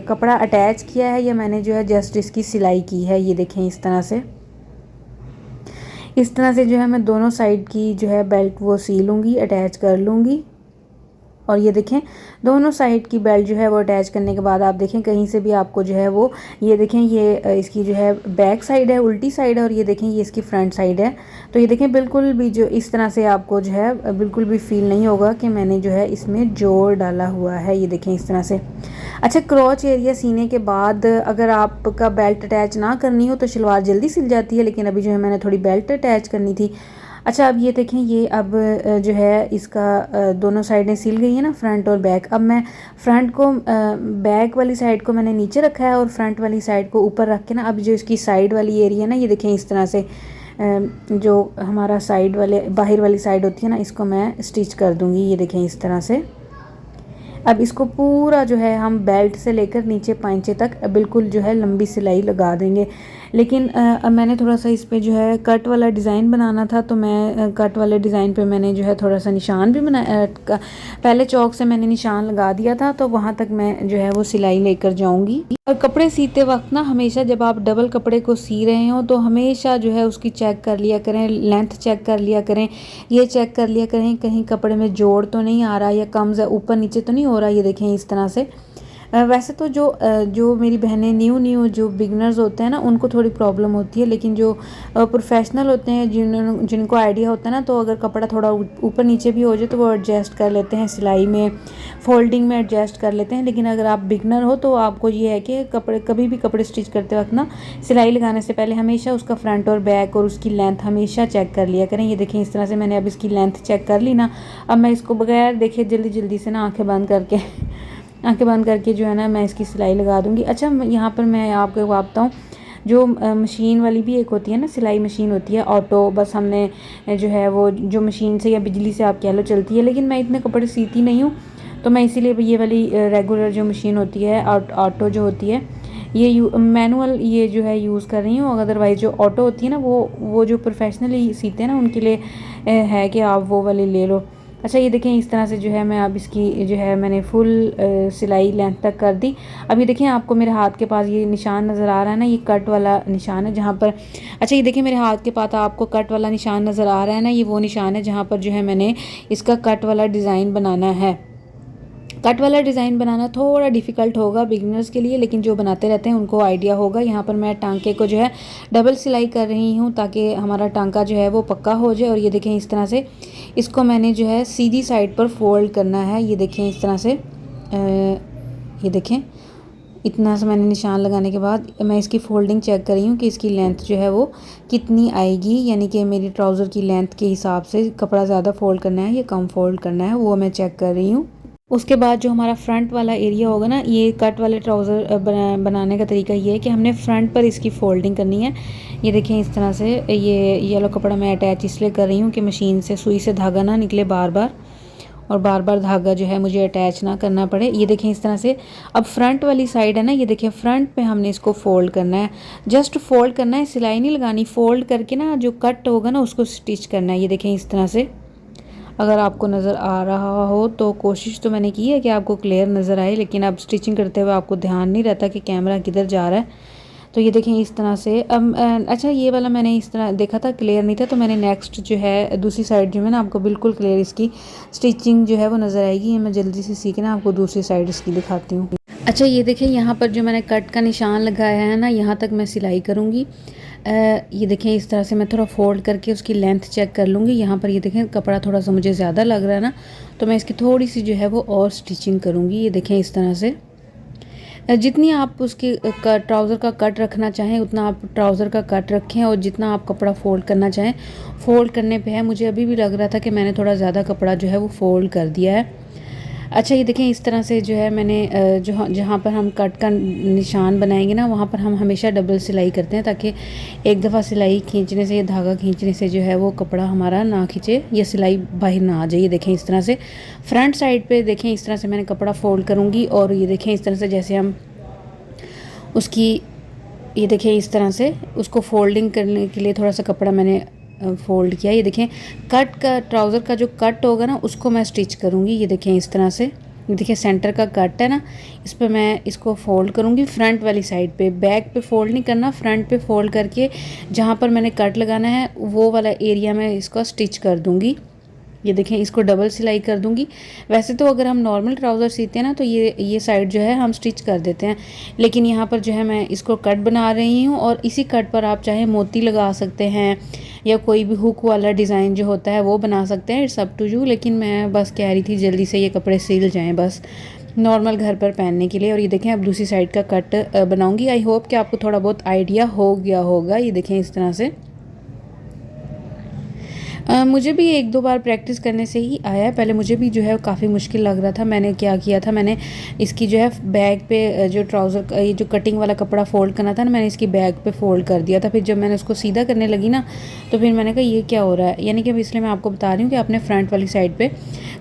कपड़ा अटैच किया है या मैंने जो है जस्ट इसकी सिलाई की है। ये देखें इस तरह से जो है मैं दोनों साइड की जो है बेल्ट वो सी लूँगी, अटैच कर लूँगी। और ये देखें दोनों साइड की बेल्ट जो है वो अटैच करने के बाद आप देखें कहीं से भी आपको जो है वो, ये देखें ये इसकी जो है बैक साइड है, उल्टी साइड है, और ये देखें ये इसकी फ्रंट साइड है। तो ये देखें बिल्कुल भी जो इस तरह से आपको जो है बिल्कुल भी फील नहीं होगा कि मैंने जो है इसमें जोड़ डाला हुआ है। ये देखें इस तरह से। अच्छा, क्रॉच एरिया सीने के बाद अगर आपका बेल्ट अटैच ना करनी हो तो शलवार जल्दी सिल जाती है, लेकिन अभी जो है मैंने थोड़ी बेल्ट अटैच करनी थी। अच्छा, अब ये देखें ये अब जो है इसका दोनों साइडें सिल गई है ना, फ्रंट और बैक। अब मैं फ्रंट को बैक वाली साइड को मैंने नीचे रखा है और फ्रंट वाली साइड को ऊपर रख के ना, अब जो इसकी साइड वाली एरिया ना, ये देखें इस तरह से जो हमारा साइड वाले बाहर वाली साइड होती है ना, इसको मैं स्टिच कर दूँगी। ये देखें इस तरह से। अब इसको पूरा जो है हम बेल्ट से लेकर नीचे पांचे तक बिल्कुल जो है लंबी सिलाई लगा देंगे। लेकिन अब मैंने थोड़ा सा इस पे जो है कट वाला डिज़ाइन बनाना था, तो मैं कट वाले डिज़ाइन पे मैंने जो है थोड़ा सा निशान भी पहले चौक से मैंने निशान लगा दिया था, तो वहाँ तक मैं जो है वो सिलाई लेकर जाऊँगी। और कपड़े सीते वक्त ना हमेशा जब आप डबल कपड़े को सी रहे हो तो हमेशा जो है उसकी चेक कर लिया करें, लेंथ चेक कर लिया करें, ये चेक कर लिया करें कहीं कपड़े में जोड़ तो नहीं आ रहा या कम ऊपर नीचे तो नहीं हो रहा। ये देखें इस तरह से। वैसे तो जो मेरी बहनें न्यू जो बिगनर्स होते हैं ना उनको थोड़ी प्रॉब्लम होती है, लेकिन जो प्रोफेशनल होते हैं जिनको आइडिया होता है ना, तो अगर कपड़ा थोड़ा ऊपर नीचे भी हो जाए तो वो एडजस्ट कर लेते हैं, सिलाई में फोल्डिंग में एडजस्ट कर लेते हैं। लेकिन अगर आप बिगनर हो तो आपको ये है कि कभी भी कपड़े स्टिच करते वक्त ना सिलाई लगाने से पहले हमेशा उसका फ्रंट और बैक और उसकी लेंथ हमेशा चेक कर लिया करें। ये देखें इस तरह से मैंने अब इसकी लेंथ चेक कर ली ना। अब मैं इसको बगैर देखे जल्दी से ना आंखें बंद करके जो है ना मैं इसकी सिलाई लगा दूंगी। अच्छा, यहाँ पर मैं आपको बताऊँ, जो मशीन वाली भी एक होती है ना, सिलाई मशीन होती है ऑटो, बस हमने जो है वो जो मशीन से या बिजली से आप कह लो चलती है, लेकिन मैं इतने कपड़े सीती नहीं हूँ, तो मैं इसीलिए ये वाली रेगुलर जो मशीन होती है ऑटो जो होती है ये मैनुअल ये जो है यूज़ कर रही हूँ। अदरवाइज़ जो ऑटो होती है ना वो जो प्रोफेशनली सीते हैं ना उनके लिए है कि आप वो वाली ले लो। अच्छा, ये देखें इस तरह से जो है मैं अब इसकी जो है मैंने फुल सिलाई लेंथ तक कर दी। अब ये देखें आपको मेरे हाथ के पास ये निशान नज़र आ रहा है ना, ये कट वाला निशान है जहाँ पर, अच्छा ये देखें मेरे हाथ के पास आपको कट वाला निशान नज़र आ रहा है ना, ये वो निशान है जहाँ पर जो है मैंने इसका कट वाला डिज़ाइन बनाना है। कट वाला डिज़ाइन बनाना थोड़ा डिफ़िकल्ट होगा बिगिनर्स के लिए, लेकिन जो बनाते रहते हैं उनको आइडिया होगा। यहाँ पर मैं टांके को जो है डबल सिलाई कर रही हूँ ताकि हमारा टांका जो है वो पक्का हो जाए। और ये देखें इस तरह से इसको मैंने जो है सीधी साइड पर फोल्ड करना है। ये देखें इस तरह से ये देखें इतना से मैंने निशान लगाने के बाद मैं इसकी फ़ोल्डिंग चेक कर रही हूँ कि इसकी लेंथ जो है वो कितनी आएगी, यानी कि मेरी ट्राउज़र की लेंथ के हिसाब से कपड़ा ज़्यादा फोल्ड करना है या कम फोल्ड करना है, वो मैं चेक कर रही हूँ। उसके बाद जो हमारा फ्रंट वाला एरिया होगा ना, ये कट वाले ट्राउज़र बनाने का तरीका ये है कि हमने फ्रंट पर इसकी फ़ोल्डिंग करनी है। ये देखें इस तरह से, ये येलो कपड़ा मैं अटैच इसलिए कर रही हूँ कि मशीन से सुई से धागा ना निकले बार बार धागा जो है मुझे अटैच ना करना पड़े। ये देखें इस तरह से। अब फ्रंट वाली साइड है ना, ये देखें फ्रंट पे हमने इसको फोल्ड करना है, जस्ट फोल्ड करना है, सिलाई नहीं लगानी। फोल्ड करके ना जो कट होगा ना उसको स्टिच करना है। ये देखें इस तरह से। अगर आपको नज़र आ रहा हो तो कोशिश तो मैंने की है कि आपको क्लियर नज़र आए, लेकिन अब स्टिचिंग करते हुए आपको ध्यान नहीं रहता कि कैमरा किधर जा रहा है। तो ये देखें इस तरह से। अब अच्छा, ये वाला मैंने इस तरह देखा था, क्लियर नहीं था, तो मैंने नेक्स्ट जो है दूसरी साइड जो है ना आपको बिल्कुल क्लियर इसकी स्टिचिंग जो है वो नज़र आएगी। मैं जल्दी से सीख ना आपको दूसरी साइड इसकी दिखाती हूँ। अच्छा, ये देखें यहाँ पर जो मैंने कट का निशान लगाया है ना, यहाँ तक मैं सिलाई करूँगी। ये देखें इस तरह से मैं थोड़ा फोल्ड करके उसकी लेंथ चेक कर लूँगी। यहाँ पर ये देखें कपड़ा थोड़ा सा मुझे ज़्यादा लग रहा है ना, तो मैं इसकी थोड़ी सी जो है वो और स्टिचिंग करूँगी। ये देखें इस तरह से। जितनी आप उसके ट्राउज़र का कट रखना चाहें उतना आप ट्राउज़र का कट रखें, और जितना आप कपड़ा फ़ोल्ड करना चाहें फ़ोल्ड करने पे है। मुझे अभी भी लग रहा था कि मैंने थोड़ा ज़्यादा कपड़ा जो है वो फ़ोल्ड कर दिया है। अच्छा, ये देखें इस तरह से जो है मैंने जहाँ पर हम कट का निशान बनाएंगे ना वहाँ पर हम हमेशा डबल सिलाई करते हैं, ताकि एक दफ़ा सिलाई खींचने से या धागा खींचने से जो है वो कपड़ा हमारा ना खींचे या सिलाई बाहर ना आ जाए। ये देखें इस तरह से फ्रंट साइड पे देखें इस तरह से मैंने कपड़ा फोल्ड करूँगी, और ये देखें इस तरह से जैसे हम उसकी, ये देखें इस तरह से उसको फोल्डिंग करने के लिए थोड़ा सा कपड़ा मैंने फोल्ड किया। ये देखें कट का ट्राउज़र का जो कट होगा ना उसको मैं स्टिच करूँगी। ये देखें इस तरह से, ये देखिए सेंटर का कट है ना, इस पर मैं इसको फोल्ड करूँगी फ्रंट वाली साइड पे। बैक पे फोल्ड नहीं करना, फ्रंट पे फोल्ड करके जहाँ पर मैंने कट लगाना है वो वाला एरिया में इसको स्टिच कर दूँगी। ये देखें इसको डबल सिलाई कर दूंगी। वैसे तो अगर हम नॉर्मल ट्राउज़र सीते हैं ना तो ये साइड जो है हम स्टिच कर देते हैं, लेकिन यहाँ पर जो है मैं इसको कट बना रही हूँ, और इसी कट पर आप चाहे मोती लगा सकते हैं या कोई भी हुक वाला डिज़ाइन जो होता है वो बना सकते हैं, इट्स अप टू यू। लेकिन मैं बस कह रही थी जल्दी से ये कपड़े सिल जाएँ बस नॉर्मल घर पर पहनने के लिए। और ये देखें अब दूसरी साइड का कट बनाऊँगी। आई होप कि आपको थोड़ा बहुत आइडिया हो गया होगा। ये देखें इस तरह से। मुझे भी एक दो बार प्रैक्टिस करने से ही आया है, पहले मुझे भी जो है काफ़ी मुश्किल लग रहा था। मैंने क्या किया था, मैंने इसकी जो है बैक पे जो ट्राउज़र का ये जो कटिंग वाला कपड़ा फ़ोल्ड करना था ना, मैंने इसकी बैक पे फ़ोल्ड कर दिया था। फिर जब मैंने उसको सीधा करने लगी ना तो फिर मैंने कहा ये क्या हो रहा है, यानी कि अब इसलिए मैं आपको बता रही हूँ कि आपने फ्रंट वाली साइड पर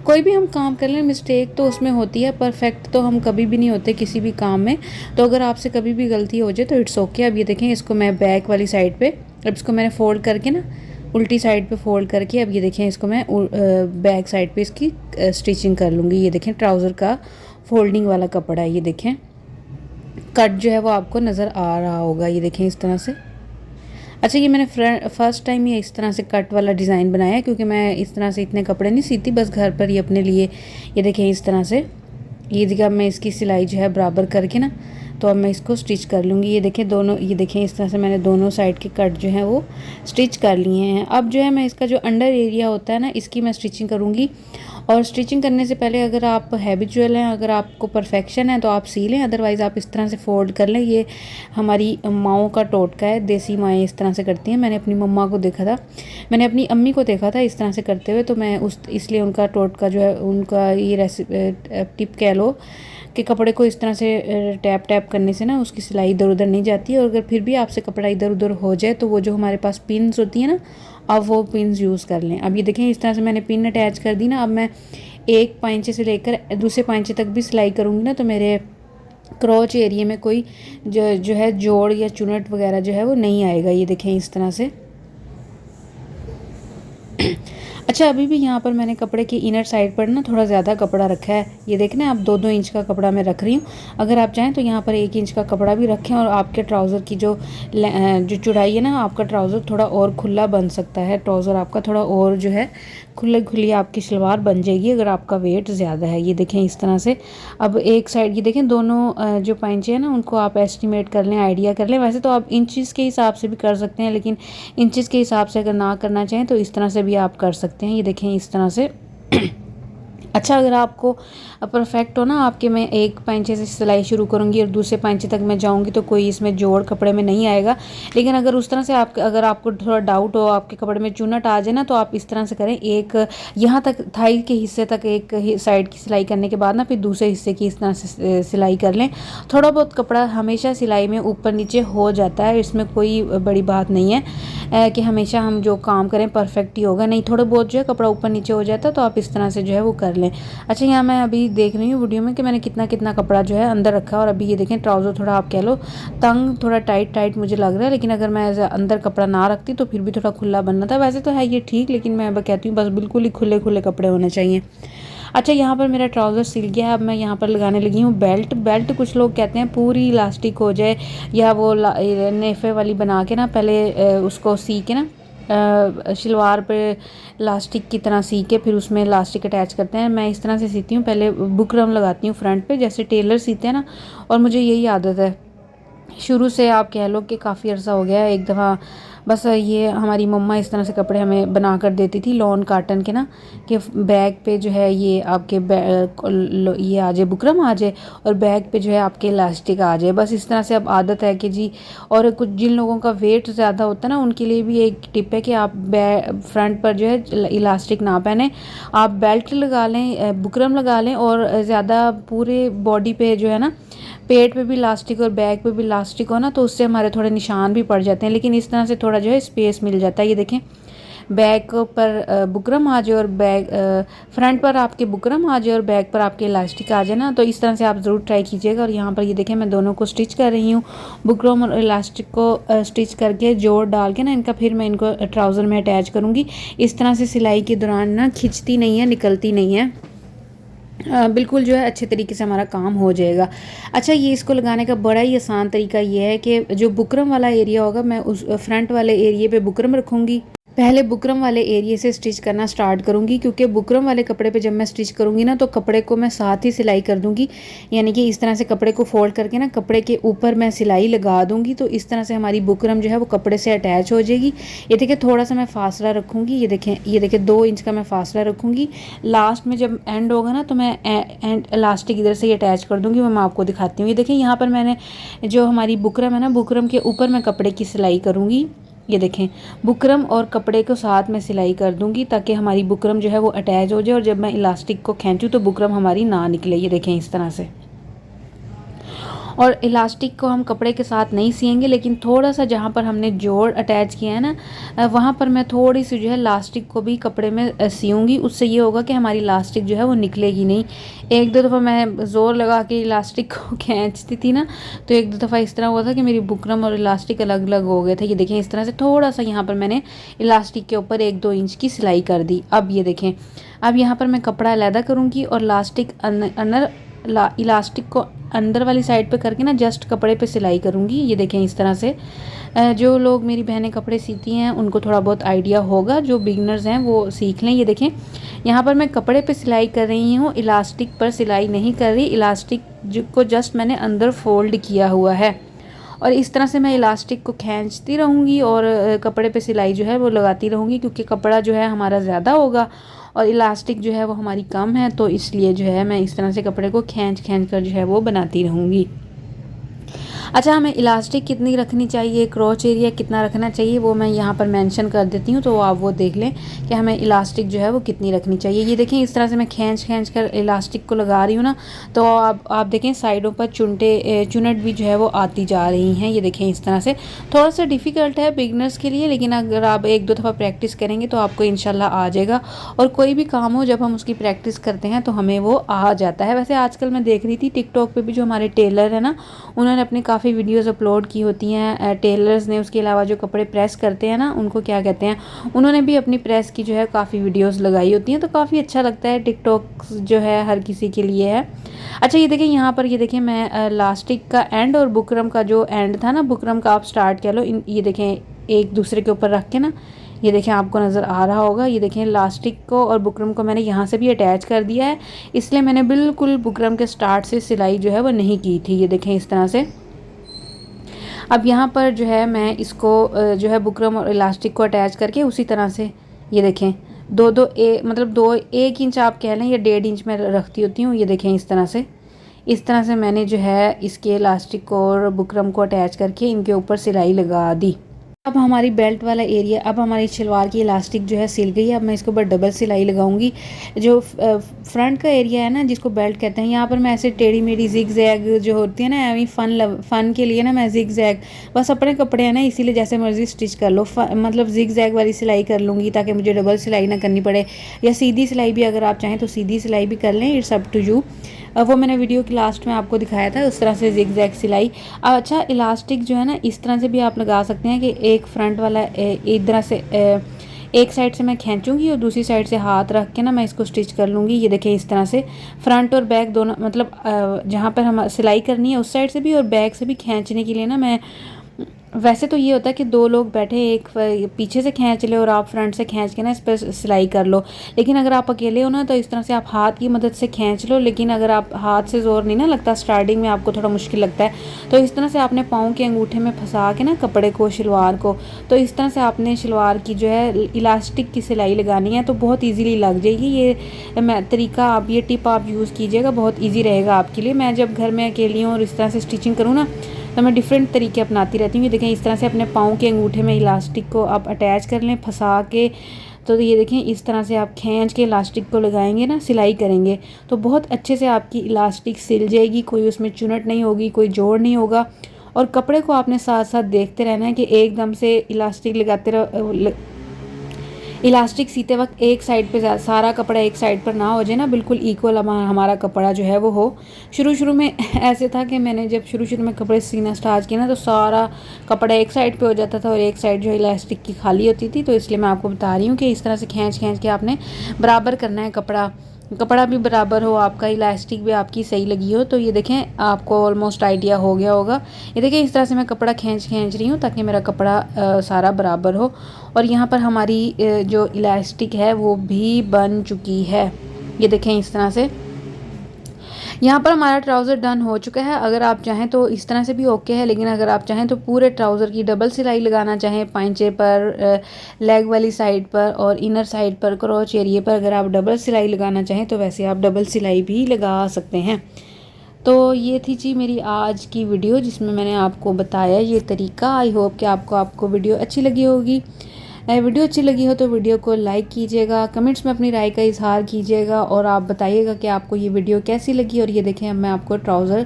कोई भी हम काम कर लें मिस्टेक तो उसमें होती है, परफेक्ट तो हम कभी भी नहीं होते किसी भी काम में। तो अगर आपसे कभी भी गलती हो जाए तो इट्स ओके। अब ये देखें, इसको मैं बैक वाली साइड पे, अब इसको मैंने फोल्ड करके ना उल्टी साइड पे फोल्ड करके, अब ये देखें इसको मैं बैक साइड पे इसकी स्टिचिंग कर लूँगी। ये देखें ट्राउज़र का फोल्डिंग वाला कपड़ा है, ये देखें कट जो है वो आपको नज़र आ रहा होगा, ये देखें इस तरह से। अच्छा, ये मैंने फर्स्ट टाइम ये इस तरह से कट वाला डिज़ाइन बनाया है, क्योंकि मैं इस तरह से इतने कपड़े नहीं सीती, बस घर पर ही अपने लिए। ये देखें इस तरह से, ये देखिए अब मैं इसकी सिलाई जो है बराबर करके ना, तो अब मैं इसको स्टिच कर लूँगी। ये देखें दोनों, ये देखें इस तरह से मैंने दोनों साइड के कट जो हैं वो स्टिच कर लिए हैं। अब जो है मैं इसका जो अंडर एरिया होता है ना, इसकी मैं स्टिचिंग करूँगी। और स्टिचिंग करने से पहले अगर आप हैबिचुअल हैं, अगर आपको परफेक्शन है तो आप सी लें, अदरवाइज़ आप इस तरह से फोल्ड कर लें। ये हमारी माओं का टोटका है, देसी माएँ इस तरह से करती हैं। मैंने अपनी मम्मा को देखा था, मैंने अपनी अम्मी को देखा था इस तरह से करते हुए, तो मैं इसलिए उनका टोटका जो है, उनका ये टिप कह लो कि कपड़े को इस तरह से टैप टैप करने से ना उसकी सिलाई इधर उधर नहीं जाती है। और अगर फिर भी आपसे कपड़ा इधर उधर हो जाए तो वो जो हमारे पास पिन्स होती है ना, अब वो पिन्स यूज़ कर लें। अब ये देखें इस तरह से मैंने पिन अटैच कर दी ना। अब मैं एक पाइंचे से लेकर दूसरे पाइंचे तक भी सिलाई करूँगी ना, तो मेरे क्रोच एरिया में कोई जो है जोड़ या चुनट वगैरह जो है वो नहीं आएगा। ये देखें इस तरह से। अच्छा, अभी भी यहाँ पर मैंने कपड़े की इनर साइड पर ना थोड़ा ज़्यादा कपड़ा रखा है। ये देखना, आप 2-2 इंच का कपड़ा मैं रख रही हूँ। अगर आप चाहें तो यहाँ पर 1 इंच का कपड़ा भी रखें, और आपके ट्राउज़र की जो चौड़ाई है ना, आपका ट्राउज़र थोड़ा और खुला बन सकता है। ट्राउज़र आपका थोड़ा और जो है खुली आपकी शलवार बन जाएगी अगर आपका वेट ज़्यादा है। ये देखें इस तरह से। अब एक साइड, ये देखें दोनों जो पाइंचे हैं ना, उनको आप एस्टिमेट कर लें, आइडिया कर लें। वैसे तो आप इंचज़ के हिसाब से भी कर सकते हैं, लेकिन इंचज़ के हिसाब से अगर ना करना चाहें तो इस तरह से भी आप कर सकते हैं। ये देखें इस तरह से। अच्छा, अगर आपको परफेक्ट हो ना आपके, मैं एक पाइंचे से सिलाई शुरू करूँगी और दूसरे पाइंचे तक मैं जाऊँगी तो कोई इसमें जोड़ कपड़े में नहीं आएगा। लेकिन अगर उस तरह से अगर आपको थोड़ा डाउट हो, आपके कपड़े में चुनट आ जाए ना, तो आप इस तरह से करें, एक यहाँ तक थाई के हिस्से तक एक साइड की सिलाई करने के बाद ना फिर दूसरे हिस्से की इस तरह से सिलाई कर लें। थोड़ा बहुत कपड़ा हमेशा सिलाई में ऊपर नीचे हो जाता है, इसमें कोई बड़ी बात नहीं है कि हमेशा हम जो काम करें परफेक्ट ही होगा, नहीं, थोड़ा बहुत जो है कपड़ा ऊपर नीचे हो जाता है, तो आप इस तरह से जो है वो कर लें। अच्छा, यहाँ मैं अभी देख रही हूँ वीडियो में कि मैंने कितना कितना कपड़ा जो है अंदर रखा है। और अभी ये देखें ट्राउज़र थोड़ा आप कह लो तंग, थोड़ा टाइट मुझे लग रहा है, लेकिन अगर मैं अंदर कपड़ा ना रखती तो फिर भी थोड़ा खुला बनना था। वैसे तो है ये ठीक, लेकिन मैं अब कहती हूँ बस बिल्कुल ही खुले खुले कपड़े होने चाहिए। अच्छा, यहाँ पर मेरा ट्राउज़र सिल गया है। अब मैं यहाँ पर लगाने लगी हूँ बेल्ट। कुछ लोग कहते हैं पूरी इलास्टिक हो जाए, या वो नेफे वाली बना के ना पहले उसको सी के ना शलवार पे लास्टिक की तरह सी के फिर उसमें लास्टिक अटैच करते हैं। मैं इस तरह से सीती हूँ, पहले बुकरम लगाती हूँ फ्रंट पे, जैसे टेलर सीते हैं ना, और मुझे यही आदत है शुरू से। आप कह लो कि काफ़ी अर्सा हो गया है। एक दफ़ा बस ये हमारी मम्मा इस तरह से कपड़े हमें बना कर देती थी, लॉन काटन के ना, कि बैग पे जो है ये आपके ये आ जाए, बुकरम आ जाए, और बैग पे जो है आपके इलास्टिक आ जाए, बस इस तरह से अब आदत है कि जी। और कुछ जिन लोगों का वेट ज़्यादा होता है ना, उनके लिए भी एक टिप है कि आप फ्रंट पर जो है इलास्टिक ना पहने, आप बेल्ट लगा लें, बुकरम लगा लें, और ज़्यादा पूरे बॉडी पे जो है ना, पेट पे भी इलास्टिक और बैग पे भी इलास्टिक हो ना, तो उससे हमारे थोड़े निशान भी पड़ जाते हैं। लेकिन इस तरह से थोड़ा जो है स्पेस मिल जाता है। ये देखें, बैक पर बुकरम आ जाए और बैग फ्रंट पर आपके बुकरम आ जाए और बैक पर आपके इलास्टिक आ जाए ना, तो इस तरह से आप ज़रूर ट्राई कीजिएगा। और यहाँ पर ये देखें मैं दोनों को स्टिच कर रही हूँ, बुकरम और इलास्टिक को स्टिच करके जोड़ डाल के ना इनका, फिर मैं इनको ट्राउज़र में अटैच करूँगी। इस तरह से सिलाई के दौरान ना खिंचती नहीं है, निकलती नहीं है, बिल्कुल जो है अच्छे तरीके से हमारा काम हो जाएगा। अच्छा, ये इसको लगाने का बड़ा ही आसान तरीका ये है कि जो बुकरम वाला एरिया होगा, मैं उस फ्रंट वाले एरिया पे बुकरम रखूँगी। पहले बुकरम वाले एरिया से स्टिच करना स्टार्ट करूँगी, क्योंकि बुकरम वाले कपड़े पे जब मैं स्टिच करूँगी ना, तो कपड़े को मैं साथ ही सिलाई कर दूँगी। यानी कि इस तरह से कपड़े को फोल्ड करके ना कपड़े के ऊपर मैं सिलाई लगा दूँगी, तो इस तरह से हमारी बुकरम जो है वो कपड़े से अटैच हो जाएगी। ये देखिए थोड़ा सा मैं फासला रखूँगी, ये देखें 2 इंच का मैं फासला रखूँगी। लास्ट में जब एंड होगा ना, तो मैं एंड इलास्टिक इधर से ही अटैच कर दूँगी। मैं आपको दिखाती हूँ। ये देखिए यहाँ पर मैंने जो हमारी बुकरम है ना, बुकरम के ऊपर मैं कपड़े की सिलाई करूँगी। ये देखें, बुकरम और कपड़े को साथ में सिलाई कर दूंगी, ताकि हमारी बुकरम जो है वो अटैच हो जाए, और जब मैं इलास्टिक को खींचूँ तो बुकरम हमारी ना निकले। ये देखें इस तरह से। और इलास्टिक को हम कपड़े के साथ नहीं सिएंगे, लेकिन थोड़ा सा जहाँ पर हमने जोड़ अटैच किया है ना, वहाँ पर मैं थोड़ी सी जो है इलास्टिक को भी कपड़े में सियूँगी। उससे ये होगा कि हमारी इलास्टिक जो है वो निकलेगी नहीं। एक दो दफ़ा मैं ज़ोर लगा के इलास्टिक को खींचती थी ना, तो एक दो दफ़ा इस तरह हुआ था कि मेरी बुकरम और इलास्टिक अलग अलग हो गए थे। ये देखें, इस तरह से थोड़ा सा यहाँ पर मैंने इलास्टिक के ऊपर 1-2 इंच की सिलाई कर दी। अब ये देखें, अब यहाँ पर मैं कपड़ा अलहदा करूँगी और इलास्टिक को अंदर वाली साइड पे करके ना जस्ट कपड़े पे सिलाई करूँगी। ये देखें इस तरह से। जो लोग मेरी बहनें कपड़े सीती हैं उनको थोड़ा बहुत आइडिया होगा, जो बिगनर्स हैं वो सीख लें। ये देखें, यहाँ पर मैं कपड़े पे सिलाई कर रही हूँ, इलास्टिक पर सिलाई नहीं कर रही। इलास्टिक को जस्ट मैंने अंदर फोल्ड किया हुआ है और इस तरह से मैं इलास्टिक को खींचती रहूँगी और कपड़े पे सिलाई जो है वो लगाती रहूँगी, क्योंकि कपड़ा जो है हमारा ज़्यादा होगा और इलास्टिक जो है वो हमारी कम है, तो इसलिए जो है मैं इस तरह से कपड़े को खींच कर जो है वो बनाती रहूँगी। अच्छा, हमें इलास्टिक कितनी रखनी चाहिए, क्रॉच एरिया कितना रखना चाहिए, वो मैं यहाँ पर मेंशन कर देती हूँ, तो आप वो देख लें कि हमें इलास्टिक जो है वो कितनी रखनी चाहिए। ये देखें, इस तरह से मैं खींच कर इलास्टिक को लगा रही हूँ ना, तो आप देखें साइडों पर चुनट भी जो है वो आती जा रही हैं। ये देखें इस तरह से। थोड़ा सा डिफ़िकल्ट है बिगनर्स के लिए, लेकिन अगर आप 1-2 दफ़ा प्रैक्टिस करेंगे तो आपको इंशाल्लाह आ जाएगा। और कोई भी काम हो जब हम उसकी प्रैक्टिस करते हैं तो हमें वो आ जाता है। वैसे आजकल मैं देख रही थी टिकटॉक पे भी जो हमारे टेलर है ना, उन्होंने अपने काफ़ी वीडियोस अपलोड की होती हैं टेलर्स ने। उसके अलावा जो कपड़े प्रेस करते हैं ना, उनको क्या कहते हैं, उन्होंने भी अपनी प्रेस की जो है काफ़ी वीडियोस लगाई होती हैं, तो काफ़ी अच्छा लगता है। टिकटॉक जो है हर किसी के लिए है। अच्छा, ये देखें यहाँ पर, ये देखें मैं इलास्टिक का एंड और बुकरम का जो एंड था ना, बुकरम का आप स्टार्ट कह लो, ये देखें एक दूसरे के ऊपर रख के ना, ये देखें आपको नज़र आ रहा होगा। ये देखें इलास्टिक को और बुकरम को मैंने यहाँ से भी अटैच कर दिया है, इसलिए मैंने बिल्कुल बुकरम के स्टार्ट से सिलाई जो है वो नहीं की थी। ये देखें इस तरह से। अब यहाँ पर जो है मैं इसको जो है बुकरम और इलास्टिक को अटैच करके उसी तरह से, ये देखें मतलब 1 इंच आप कह लें या 1.5 इंच में रखती होती हूँ। ये देखें इस तरह से मैंने जो है इसके इलास्टिक को और बुकरम को अटैच करके इनके ऊपर सिलाई लगा दी। अब हमारी बेल्ट वाला एरिया, अब हमारी शलवार की इलास्टिक जो है सिल गई है। अब मैं इसके ऊपर डबल सिलाई लगाऊंगी। जो फ्रंट का एरिया है ना, जिसको बेल्ट कहते हैं, यहाँ पर मैं ऐसे टेढ़ी मेढ़ी जिग जैग जो होती है ना, एवं फ़न के लिए ना मैं जिग जैग, बस अपने कपड़े हैं ना इसीलिए जैसे मर्ज़ी स्टिच कर लो, मतलब जिग जैग वाली सिलाई कर लूँगी ताकि मुझे डबल सिलाई ना करनी पड़े, या सीधी सिलाई भी अगर आप चाहें तो सीधी सिलाई भी कर लें, इट्स अप टू यू। वो मैंने वीडियो के लास्ट में आपको दिखाया था, उस तरह से जिग जैग सिलाई। अच्छा, इलास्टिक जो है ना इस तरह से भी आप लगा सकते हैं कि एक फ्रंट वाला एक तरह से एक साइड से मैं खींचूंगी और दूसरी साइड से हाथ रख के ना मैं इसको स्टिच कर लूँगी। ये देखें इस तरह से फ्रंट और बैक दोनों, मतलब जहाँ पर हम सिलाई करनी है उस साइड से भी और बैक से भी खींचने के लिए ना मैं, वैसे तो ये होता है कि 2 लोग बैठे, एक पीछे से खींच ले और आप फ्रंट से खींच के ना इस पर सिलाई कर लो, लेकिन अगर आप अकेले हो ना तो इस तरह से आप हाथ की मदद से खींच लो। लेकिन अगर आप हाथ से ज़ोर नहीं ना लगता, स्टार्टिंग में आपको थोड़ा मुश्किल लगता है, तो इस तरह से आपने पाँव के अंगूठे में फंसा के ना कपड़े को, शलवार को, तो इस तरह से आपने शलवार की जो है इलास्टिक की सिलाई लगानी है, तो बहुत ईजीली लग जाएगी। ये मैं तरीका, आप ये टिप आप यूज़ कीजिएगा, बहुत ईजी रहेगा आपके लिए। मैं जब घर में अकेली हूँ और इस तरह से स्टिचिंग करूँ ना, तो मैं डिफरेंट तरीके अपनाती रहती हूँ। ये देखें इस तरह से अपने पाँव के अंगूठे में इलास्टिक को आप अटैच कर लें फंसा के, तो ये देखें इस तरह से आप खींच के इलास्टिक को लगाएंगे ना, सिलाई करेंगे तो बहुत अच्छे से आपकी इलास्टिक सिल जाएगी, कोई उसमें चुनट नहीं होगी, कोई जोड़ नहीं होगा। और कपड़े को आपने साथ साथ देखते रहना है कि एकदम से इलास्टिक लगाते रहो, इलास्टिक सीते वक्त एक साइड पे सारा कपड़ा एक साइड पर ना हो जाए ना, बिल्कुल इक्वल हमारा कपड़ा जो है वो हो। शुरू में ऐसे था कि मैंने जब शुरू में कपड़े सीना स्टार्ट किया ना, तो सारा कपड़ा एक साइड पे हो जाता था और एक साइड जो है इलास्टिक की खाली होती थी। तो इसलिए मैं आपको बता रही हूँ कि इस तरह से खींच के आपने बराबर करना है, कपड़ा भी बराबर हो आपका, इलास्टिक भी आपकी सही लगी हो। तो ये देखें आपको ऑलमोस्ट आइडिया हो गया होगा। ये देखें इस तरह से मैं कपड़ा खींच रही हूँ ताकि मेरा कपड़ा सारा बराबर हो। और यहाँ पर हमारी जो इलास्टिक है वो भी बन चुकी है। ये देखें इस तरह से यहाँ पर हमारा ट्राउज़र डन हो चुका है। अगर आप चाहें तो इस तरह से भी ओके है, लेकिन अगर आप चाहें तो पूरे ट्राउज़र की डबल सिलाई लगाना चाहें, पाइंचे पर, लेग वाली साइड पर और इनर साइड पर, क्रॉच एरिए पर अगर आप डबल सिलाई लगाना चाहें तो वैसे आप डबल सिलाई भी लगा सकते हैं। तो ये थी जी मेरी आज की वीडियो, जिसमें मैंने आपको बताया ये तरीका। आई होप कि आपको वीडियो अच्छी लगी होगी। वीडियो अच्छी लगी हो तो वीडियो को लाइक कीजिएगा, कमेंट्स में अपनी राय का इजहार कीजिएगा और आप बताइएगा कि आपको ये वीडियो कैसी लगी। और ये देखें, अब मैं आपको ट्राउज़र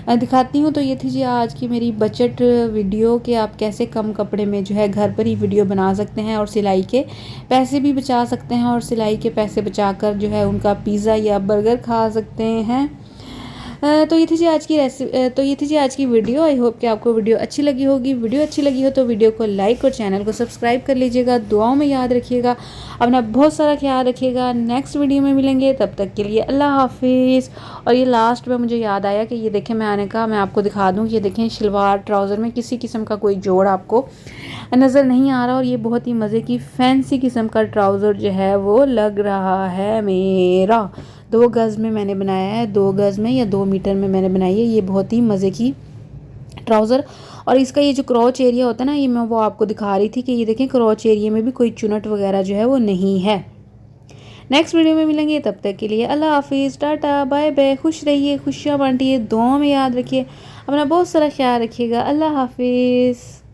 दिखाती हूँ। तो ये थी जी आज की मेरी बजट वीडियो कि आप कैसे कम कपड़े में जो है घर पर ही वीडियो बना सकते हैं और सिलाई के पैसे भी बचा सकते हैं और सिलाई के पैसे बचाकर जो है उनका पिज़्ज़ा या बर्गर खा सकते हैं। तो ये थी जी आज की तो ये थी जी आज की वीडियो। आई होप कि आपको वीडियो अच्छी लगी होगी। वीडियो अच्छी लगी हो तो वीडियो को लाइक और चैनल को सब्सक्राइब कर लीजिएगा। दुआओं में याद रखिएगा, अपना बहुत सारा ख्याल रखिएगा। नेक्स्ट वीडियो में मिलेंगे, तब तक के लिए अल्लाह हाफिज़। और ये लास्ट में मुझे याद आया कि ये देखें, मैं आपको दिखा दूँ। ये देखें, शलवार ट्राउज़र में किसी किस्म का कोई जोड़ आपको नज़र नहीं आ रहा और ये बहुत ही मज़े की फैंसी किस्म का ट्राउज़र जो है वो लग रहा है मेरा। 2 गज़ में मैंने बनाया है, 2 गज़ में या 2 मीटर में मैंने बनाई है ये बहुत ही मज़े की ट्राउज़र। और इसका ये जो क्रॉच एरिया होता है ना, ये मैं वो आपको दिखा रही थी कि ये देखें क्रॉच एरिया में भी कोई चुनट वगैरह जो है वो नहीं है। नेक्स्ट वीडियो में मिलेंगे, तब तक के लिए अल्लाह हाफिज़, टाटा बाय बाय। खुश रहिए, खुशियाँ बांटिए, दुआओं में याद रखिए, अपना बहुत सारा ख्याल रखिएगा। अल्लाह हाफिज़।